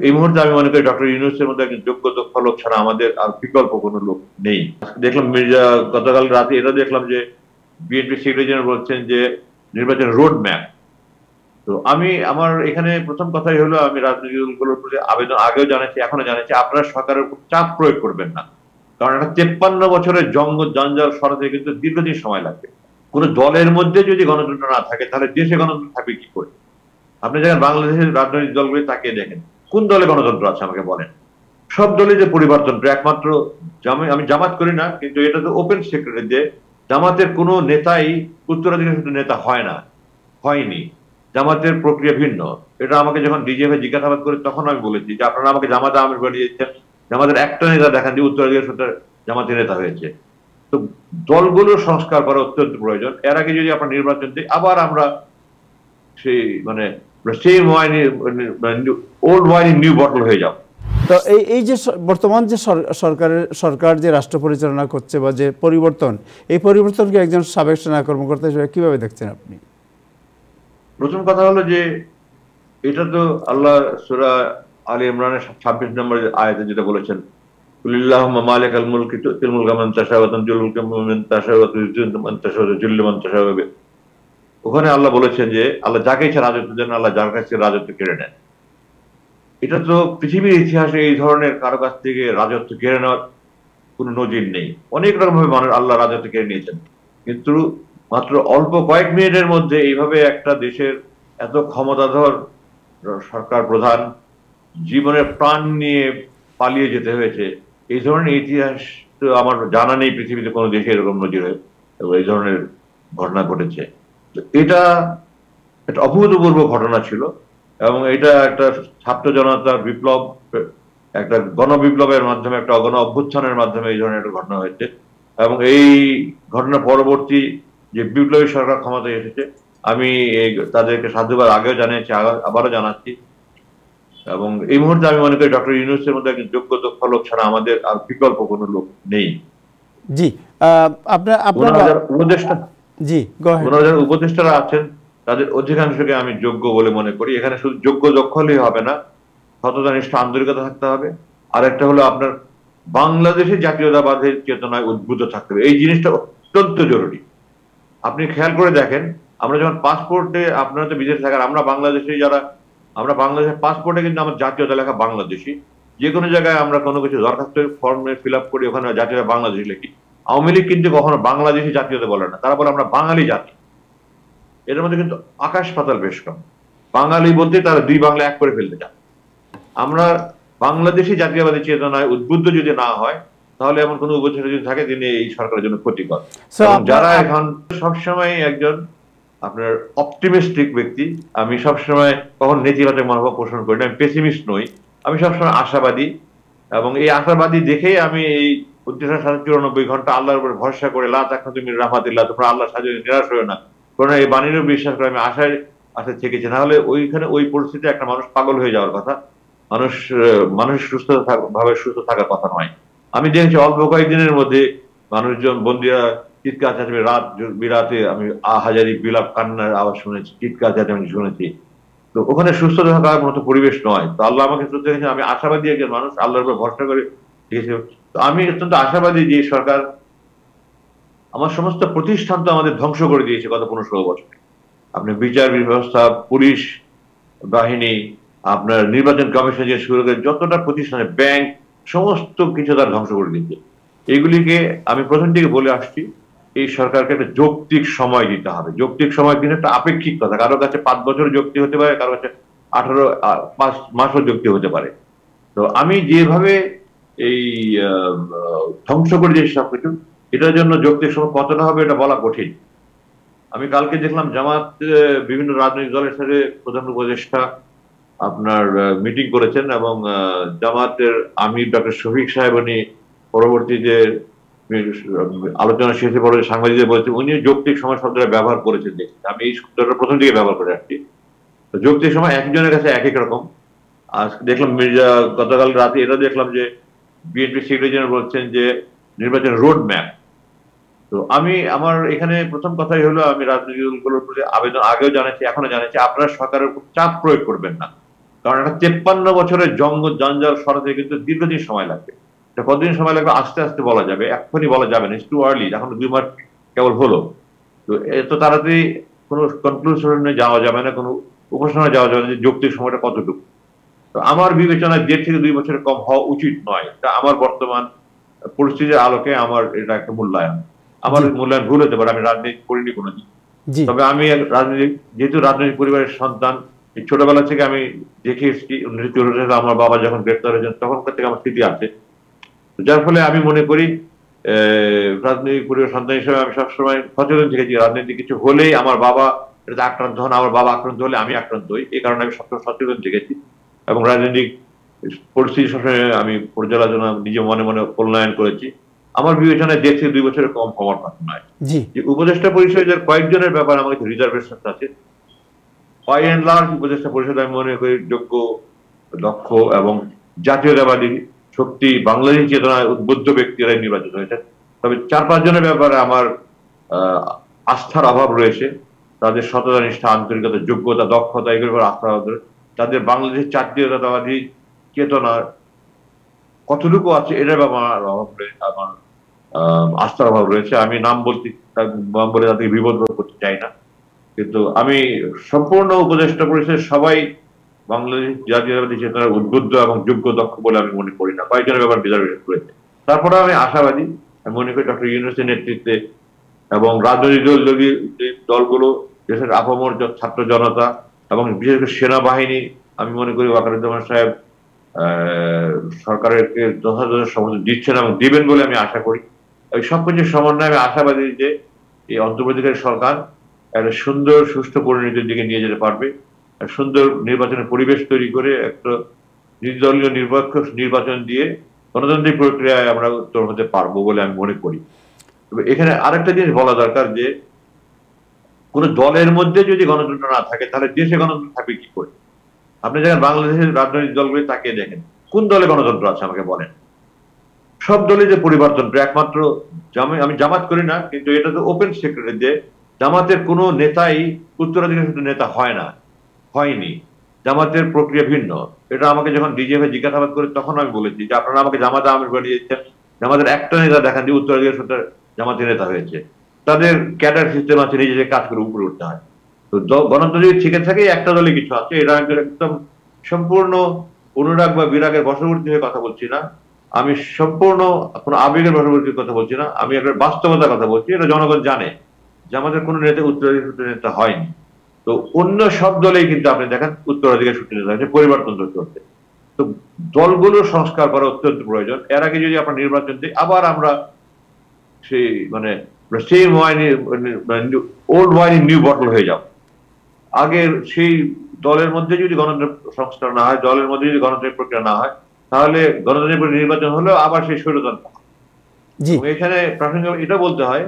এই মুহূর্তে আমি মনে করি ডক্টর ইউনূসের মধ্যে একজন যোগ্য দক্ষ লোক ছাড়া আমাদের আর বিকল্প কোনো লোক নেই। দেখলাম মির্জা গতকাল রাতে এটা দেখলাম যে বিএনপি সেক্রেটারি জেনারেল বলছেন যে নির্বাচন রোড ম্যাপ। তো আমি আমার এখানে প্রথম কথাই হলো, আমি রাজনৈতিক দলগুলোর প্রতি আবেদন আগেও জানাচ্ছি, এখনো জানাচ্ছি, আপনারা সরকারের উপর চাপ প্রয়োগ করবেন না। কারণ একটা 53 বছরের জঞ্জাল সরাতে কিন্তু দীর্ঘদিন সময় লাগবে। কোন দলের মধ্যে যদি গণতন্ত্র না থাকে তাহলে দেশে গণতন্ত্র থাকবে কি করে? আপনি যখন বাংলাদেশের রাজনৈতিক দলগুলি তাকিয়ে দেখেন, কোন দলে গণতন্ত্র আছে আমাকে বলেন। সব দলে যে পরিবর্তন, একমাত্র আমি জামাত করি না, কিন্তু এটা তো ওপেন সিক্রেট যে জামাতের কোনো নেতাই উত্তরাধিকার সূত্রে নেতা হয় না, হয়নি। জামাতের প্রক্রিয়া ভিন্ন। এটা আমাকে যখন ডিজিএফ জিজ্ঞাসাবাদ করে তখন আমি বলেছি যে আপনারা আমাকে জামাতে আমির বানিয়েছেন, জামাতের একটা নেতা দেখান যে উত্তরাধিকার সূত্রে জামাতের নেতা হয়েছে। তো দলগুলোর সংস্কার করা অত্যন্ত প্রয়োজন। এর আগে যদি আপনার নির্বাচন দিই, আবার আমরা সেই মানে same wine, old wine new bottle হয়ে যাব। তো এই যে বর্তমান যে সরকার যে রাষ্ট্র পরিচালনা করছে বা যে পরিবর্তন, এই পরিবর্তনকে একজন সাবেক সেনা কর্মকর্তা হিসেবে কিভাবে দেখছেন আপনি? প্রথম কথা হলো যে এটা তো আল্লাহ সূরা আলী ইমরানের 26 নম্বর আয়াতে যেটা বলেছেন, কুলিল্লাহুম্মা মালিকাল মুলকি তুতিল মুলকা মান তাশাউ ওয়া তানজিউল মুলকা মিম্মান তাশাউ ওয়া তুযিল্লু মান তাশাউ ওয়া তুযিল্লু মান তাশাউ। ওখানে আল্লাহ বলেছেন যে আল্লাহ যাকে ইচ্ছা রাজত্ব দেন, আল্লাহ যার কাছ থেকে রাজত্ব কেড়ে নেন। এটা তো পৃথিবীর ইতিহাসে এই ধরনের কারো কাছ থেকে রাজত্ব কেড়ে নেওয়ার কোনো নজির নেই। অনেক রকম ভাবে মানুষ আল্লাহ রাজত্ব কেড়ে নিয়েছেন, কিন্তু মাত্র অল্প কয়েক মিনিটের মধ্যে এইভাবে একটা দেশের এত ক্ষমতাধর সরকার প্রধান জীবনের প্রাণ নিয়ে পালিয়ে যেতে হয়েছে, এই ধরনের ইতিহাস তো আমার জানা নেই পৃথিবীতে কোনো দেশে এরকম নজির এই ধরনের ঘটনা ঘটেছে। এটা একটা অভূতপূর্ব ঘটনা ছিল, এবং এটা একটা ছাত্র জনতার বিপ্লব, একটা গণবিপ্লবের মাধ্যমে, একটা গণ অভ্যুত্থানের মাধ্যমে এই ধরনের একটা ঘটনা হয়েছে। এবং এই ঘটনা পরবর্তী যে বিপ্লবী সরকার ক্ষমতায় এসেছে, আমি তাদেরকে সাধুবাদ আগেও জানিয়েছি, আবারও জানাচ্ছি। এবং এই মুহূর্তে আমি মনে করি ডক্টর ইউনূসের মধ্যে একজন যোগ্য দক্ষ লোক ছাড়া আমাদের আর বিকল্প কোনো লোক নেই। জি, আপনার উপদেষ্টা, জি, উপদেষ্টারা আছেন, তাদের অধিকাংশকে আমি যোগ্য বলে মনে করি। এখানে শুধু যোগ্য দক্ষ হলেই হবে না, সততানিষ্ঠ আন্তরিকতা থাকতে হবে। আর একটা হলো আপনার বাংলাদেশের জাতীয়তাবাদের চেতনায় উদ্বুদ্ধ থাকতে হবে। এই জিনিসটা অত্যন্ত জরুরি। আপনি খেয়াল করে দেখেন, আমরা যখন পাসপোর্টে, আপনারা তো বিদেশে থাকেন, আমরা বাংলাদেশে যারা, আমরা বাংলাদেশের পাসপোর্টে কিন্তু আমার জাতীয়তা লেখা বাংলাদেশি। যে কোনো জায়গায় আমরা কোনো কিছু দরখাস্ত ফর্মে ফিল আপ করি, ওখানে জাতীয়তা বাংলাদেশি লিখি। আওয়ামী লীগ কিন্তু কখনো বাংলাদেশি জাতীয়তা বলে না, তারা বলে আমরা বাঙালি জাতি। এর মধ্যে কিন্তু আকাশ পাতাল বেশ কম। বাঙালি বলতে তারা দুই বাংলা এক করে ফেলতে চান। আমরা বাংলাদেশি জাতীয়বাদী চেতনায় উদ্বুদ্ধ যদি না হয়, তাহলে এমন কোন উপদেষ্টা যদি থাকে তিনি এই সরকারের জন্য ক্ষতিকর। যারা এখন সবসময় একজন আপনার অপটিমিস্টিক ব্যক্তি, আমি সবসময় কখন নেতিবাচক মনোভাব পোষণ করি না, আমি পেসিমিস্ট নই, আমি সবসময় আশাবাদী। এবং এই আশাবাদী দেখেই আমি এই 93 ঘন্টা আল্লাহর উপর ভরসা করে, লা তাকনাতু মির রাহমাতিল্লাহ, তোমরা আল্লাহ সাহায্যে নিরাশ হয়েও না, কারণ এই বাণীরও বিশ্বাস করে আমি আশায় থেকেছি। না হলে ওইখানে ওই পরিস্থিতিতে একটা মানুষ পাগল হয়ে যাওয়ার কথা, মানুষ সুস্থ ভাবে সুস্থ থাকার কথা নয়। আমি দেখেছি অল্প কয়েকদিনের মধ্যে মানুষজন, বন্দীরা চিৎকার চেঁচামেচি, রাত বিরাতে আমি হাজারি বিলাপ কান্নার আওয়াজ শুনেছি, চিৎকার চেঁচামেচি শুনেছি। তো ওখানে সুস্থ থাকার মতো পরিবেশ নয়। তো আল্লাহ আমাকে সুস্থ রেখেছেন, আমি আশাবাদী একজন মানুষ, আল্লাহর উপর ভরসা করে দেখেছি। তো আমি অত্যন্ত আশাবাদী যে সরকার, আমার সমস্ত প্রতিষ্ঠান তো আমাদের ধ্বংস করে দিয়েছে গত 15-16 বছর। আপনি বিচার ব্যবস্থা, পুলিশ বাহিনী, আপনার নির্বাচন কমিশন যে শুরু করে যতটা প্রতিষ্ঠানে, ব্যাংক, সমস্ত কিছু তার ধ্বংস করে দিচ্ছে। এগুলিকে আমি প্রথম থেকে বলে আসছি, এই সরকারকে একটা যৌক্তিক সময় দিতে হবে। যৌক্তিক সময় কিন্তু একটা আপেক্ষিক কথা, কারো কাছে 5 বছর যুক্তি হতে পারে, কারো কাছে 5 মাসও যুক্তি হতে পারে। তো আমি যেভাবে এই ধ্বংস করে দিয়েছি সবকিছু, এটার জন্য যৌক্তিক সময় কতটা হবে এটা বলা কঠিন। আমি কালকে দেখলাম জামাত বিভিন্ন রাজনৈতিক দলের সাথে প্রধান উপদেষ্টা আপনার মিটিং করেছেন, এবং জামাতের আমির ডক্টর শফিক সাহেব উনি পরবর্তী যে আলোচনা শেষে পরে সাংবাদিকদের বলেছেন, উনি যৌক্তিক সময় শব্দটা ব্যবহার করেছেন। দেখছি আমি এই শব্দটা প্রথম দিকে ব্যবহার করে আসছি। যৌক্তিক সময় একজনের কাছে এক এক রকম। আজ দেখলাম গতকাল রাতে এটা দেখলাম যে বিএনপি সেক্রেটারি জেনারেল বলছেন যে নির্বাচন রোড ম্যাপ। তো আমি আমার এখানে প্রথম কথাই হলো, আমি রাজনৈতিক দলগুলোর প্রতি আবেদন আগেও জানাচ্ছি, এখনো জানাচ্ছি, আপনারা সরকারের উপর চাপ প্রয়োগ করবেন না। কারণ একটা 53 বছরের জঞ্জাল সরাতে কিন্তু দীর্ঘদিন সময় লাগবে। এটা কতদিন সময় লাগবে আস্তে আস্তে বলা যাবে, এক্ষুনি বলা যাবে না, ইটস টু আর্লি, এখন 2 মাস কেবল হলো। তো এত তাড়াতাড়ি কোনো কনক্লুশনে যাওয়া যাবে না, কোনো উপসংহারে যাওয়া যাবে না যে যৌক্তিক সময়টা কতটুকু। তো আমার বিবেচনায় 1.5 থেকে 2 বছরের কম হওয়া উচিত নয়, এটা আমার বর্তমান পরিস্থিতির আলোকে আমার এটা একটা মূল্যায়ন। আমার জি মূল্যায়ন ভুল হতে পারে, আমি রাজনীতি করিনি কোনোদিন। জি তবে আমি যেহেতু রাজনৈতিক পরিবারের সন্তান, এই ছোটবেলা থেকে আমি দেখে এসেছি 1964 সালে আমার বাবা যখন গ্রেপ্তার হয়েছেন তখনকার থেকে আমার স্মৃতি আছে। যার ফলে আমি মনে করি রাজনৈতিক পরিবার সন্তান হিসেবে আমি সবসময় সচেতন থেকেছি, রাজনীতি কিছু হলেই আমার বাবা এটাতে আক্রান্ত হন, আমার বাবা আক্রান্ত হলে আমি আক্রান্ত হই, এই কারণে আমি সবসময় সচেতন থেকেছি। এবং রাজনৈতিক পরিস্থিতি সবসময় আমি পর্যালোচনা নিজে মনে মনে মূল্যায়ন করেছি। আমার বিবেচনায় 1.5 থেকে 2 বছরের কম হওয়ার কথা নয়। জি যে উপদেষ্টা পরিষদের কয়েকজনের ব্যাপারে আমার কিছু রিজার্ভেশন আছে। বাই এন্ড লার্জ উপদেষ্টা পরিষদ আমি মনে করি যোগ্য, দক্ষ এবং জাতীয়তাবাদী শক্তি, বাংলাদেশী চেতনায় উদ্বুদ্ধ ব্যক্তিরাই নির্বাচিত হয়েছে। তবে 4-5 জনের ব্যাপারে আমার আস্থার অভাব রয়েছে। তাদের সততা, নিষ্ঠা, আন্তরিকতা, যোগ্যতা, দক্ষতা, এগুলোর উপর আস্থার অভাব রয়েছে। তাদের বাংলাদেশের জাতীয়তাবাদী চেতনার কতটুকু আছে এটার ব্যাপারে আমার আস্থার অভাব রয়েছে। আমি নাম বলে তাদেরকে বিপদ করতে চাই না, কিন্তু আমি সম্পূর্ণ উপদেষ্টা পরিষদের সবাই বাংলাদেশ জাতীয়তাবাদী চেতনার উদ্বুদ্ধ এবং যোগ্য, দক্ষ বলে আমি মনে করি না। কয়েকজনের ব্যাপার রিজার্ভেশন রয়েছে। তারপরে আমি আশাবাদী, আমি মনে করি ডক্টর ইউনূসের নেতৃত্বে এবং রাজনৈতিক দলগুলো, দেশের আপামর ছাত্র জনতা এবং বিশেষ করে সেনাবাহিনী, আমি মনে করি ওয়াকারুজ্জামান সাহেব সরকারের যথাযথ সমর্থন দিচ্ছেন এবং দিবেন বলে আমি আশা করি। এই সবকিছুর সমন্বয়ে আমি আশাবাদী যে এই অন্তর্বর্তীকালীন সরকার একটা সুন্দর সুষ্ঠু পরিণতির দিকে নিয়ে যেতে পারবে, সুন্দর নির্বাচনের পরিবেশ তৈরি করে একটা নির্দলীয় নিরপেক্ষ নির্বাচন দিয়ে গণতান্ত্রিক প্রক্রিয়ায় আমরা উত্তর হতে পারবো বলে আমি মনে করি। তবে এখানে আরেকটা জিনিস বলা দরকার যে কোন দলের মধ্যে যদি গণতন্ত্র না থাকে তাহলে দেশে গণতন্ত্র থাকবে কি করে? আপনি যখন বাংলাদেশের রাজনৈতিক দলগুলি তাকিয়ে দেখেন, কোন দলে গণতন্ত্র আছে আমাকে বলেন? সব দলে যে পরিবর্তন, একমাত্র আমি জামাত করি না, কিন্তু এটা তো ওপেন সিক্রেট যে জামাতের কোনো নেতাই উত্তরাধিকার সূত্রে নেতা হয় না, হয়নি। জামাতের প্রক্রিয়া ভিন্ন। এটা আমাকে যখন ডিজিএফ জিজ্ঞাসাবাদ করে তখন আমি বলেছি যে আপনারা আমাকে জামাতে আমির বানিয়েছেন, জামাতের একটা নেতা দেখান যে উত্তরাধিকার সূত্রে জামাতের নেতা হয়েছে। তাদের ক্যাডার সিস্টেম আছে, নিজেদের কাজ করে উপরে উঠতে হয়। তো গণতন্ত্র যদি ঠিক থাকে একটা দলে কিছু আছে, এটা একদম সম্পূর্ণ অনুরাগ বা বিরাগের বশবর্তী হয়ে কথা বলছি না, আমি সম্পূর্ণ কোনো আবেগের বশবর্তীর কথা বলছি না, আমি একটা বাস্তবতার কথা বলছি। এটা জনগণ জানে যে আমাদের কোনো নেতা উত্তরাধিকার সূত্রে নেতা হয়নি। তো অন্য সব দলেই কিন্তু আপনি দেখেন উত্তরাধিকার সূত্রে নেতা হয়েছে, পরিবর্তন চলছে। তো দলগুলোর সংস্কার করা অত্যন্ত প্রয়োজন। এর আগে যদি আমরা নির্বাচন দিই, আবার আমরা সেই মানে same wine, old wine new bottle হয়ে যাও। আগের সেই দলের মধ্যে যদি গণতন্ত্র সংস্কার না হয়, দলের মধ্যে যদি গণতান্ত্রিক প্রক্রিয়া না হয়, তাহলে গণতান্ত্রিক নির্বাচন হলেও আবার সেই স্বৈরতন্ত্র। জি এখানে প্রাসঙ্গিক এটা বলতে হয়